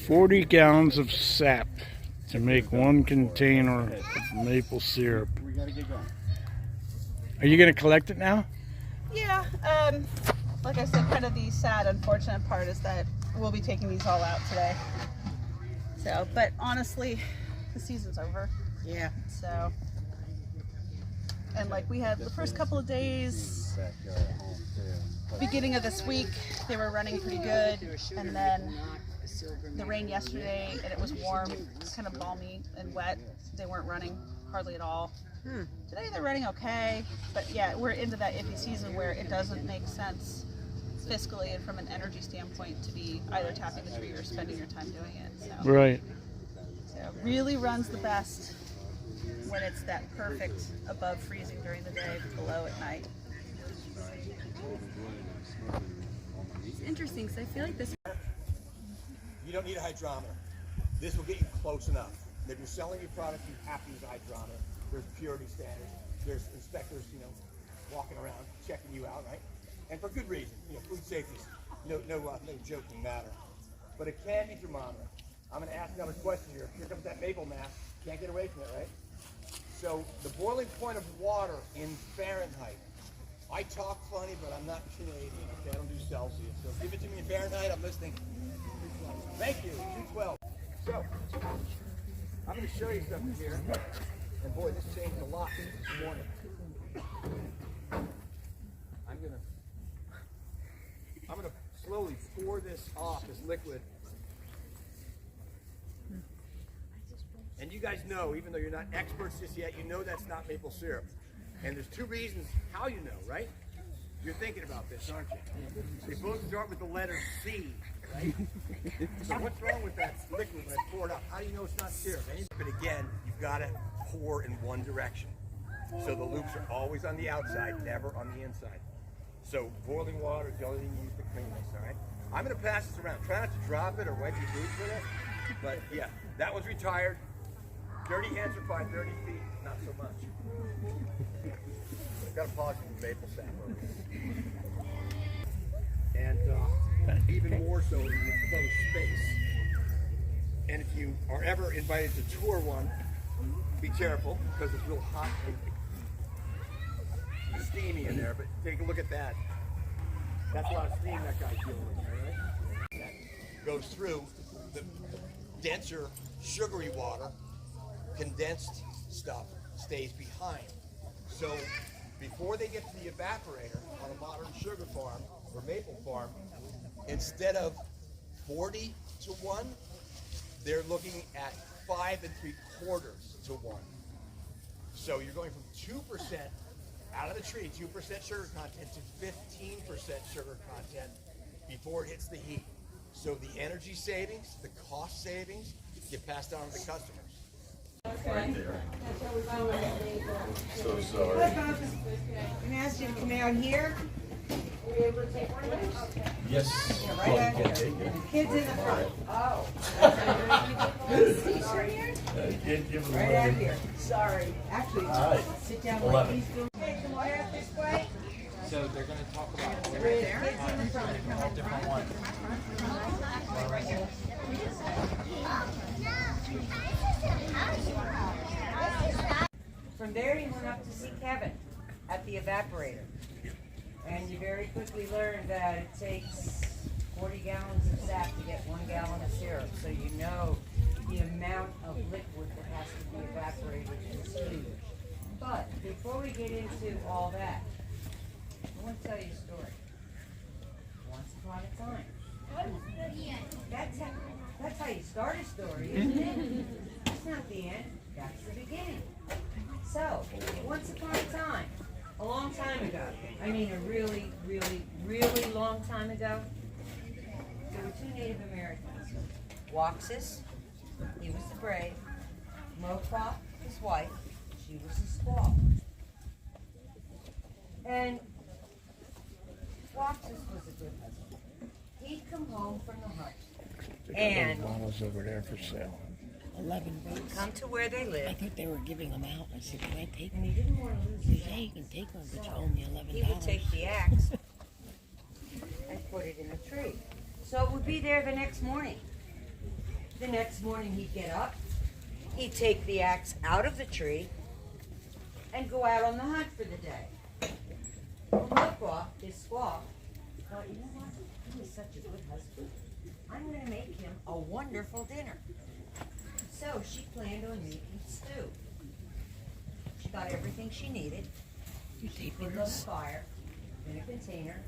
40 gallons of sap to make 1 container of maple syrup. Are you going to collect it now? Yeah, like I said, kind of the sad, unfortunate part is that we'll be taking these all out today. So, but honestly, the season's over. Yeah. So, and like we had the first couple of days, beginning of this week, they were running pretty good, and then the rain yesterday, and it was warm, kind of balmy and wet. They weren't running hardly at all. Today they're running okay, but yeah, we're into that iffy season where it doesn't make sense fiscally and from an energy standpoint to be either tapping the tree or spending your time doing it. So, Right. So it really runs the best when it's that perfect above freezing during the day, below at night. It's interesting because I feel like this. You don't need a hydrometer. This will get you close enough. And if you're selling your product, you have to use a hydrometer. There's purity standards. There's inspectors, walking around checking you out, right? And for good reason. Food safety is no joking matter. But a candy thermometer. I'm going to ask another question here. Here comes that maple mass. Can't get away from it, right? So the boiling point of water in Fahrenheit. I talk funny, but I'm not Canadian. Okay, I don't do Celsius. So give it to me in Fahrenheit. I'm listening. Thank you. 212. So I'm going to show you something here. And boy, this changed a lot this morning. I'm gonna slowly pour this off, this liquid. And you guys know, even though you're not experts just yet, you know that's not maple syrup. And there's 2 reasons how you know, right? You're thinking about this, aren't you? They both start with the letter C, right? So what's wrong with that liquid when I pour it up? How do you know it's not syrup? But again, you've got to pour in one direction. So the loops are always on the outside, never on the inside. So boiling water is the only thing you use to clean this, all right? I'm going to pass this around. Try not to drop it or wipe your boots with it. But yeah, that one's retired. Dirty hands are fine, dirty feet, not so much. Got to polish the maple sap over here. And even more so in an enclosed space. And if you are ever invited to tour one, be careful because it's real hot and steamy in there. But take a look at that. That's a lot of steam that guy's dealing with there, right? That goes through the denser, sugary water. Condensed stuff stays behind. So before they get to the evaporator on a modern sugar farm or maple farm, instead of 40 to 1, they're looking at 5 3/4 to 1. So you're going from 2% out of the tree, 2% sugar content to 15% sugar content before it hits the heat. So the energy savings, the cost savings get passed on to the customers. Right there. So sorry. I'm asking you to come out here. Were you able to take one of those? Yes. Yeah, right out here. Kids in the front. Oh. Right out here. Sorry. Actually, sit down like he's doing. Okay, come on out this way. So they're going to talk about Kids in the front. different ones. From there, you went up to see Kevin at the evaporator. And you very quickly learned that it takes 40 gallons of sap to get 1 gallon of syrup. So you know the amount of liquid that has to be evaporated is huge. But before we get into all that, I want to tell you a story. Once upon a time. That's how you start a story, isn't it? That's not the end. That's the beginning. So, once upon a time, a long time ago, I mean a really, really, really long time ago, there were 2 Native Americans. Waxus, he was the brave. Moqua, his wife, she was the squaw. And Waxus was a good husband. He'd come home from the hunt. And bottles over there for sale. 11 bucks. Come to where they I live. thought they were giving them out. I said, can I take And them? he didn't want to lose He his said, yeah, you axe. can take one, but you owe me $11. He would take the axe and put it in the tree. So it would be there the next morning. The next morning he'd get up, he'd take the axe out of the tree, and go out on the hunt for the day. Well, Milkwa, his squaw, thought, you know what? He was such a good husband. I'm going to make him a wonderful dinner. So she planned on making stew. She got everything she needed. You She taping put it on the this? fire in a container.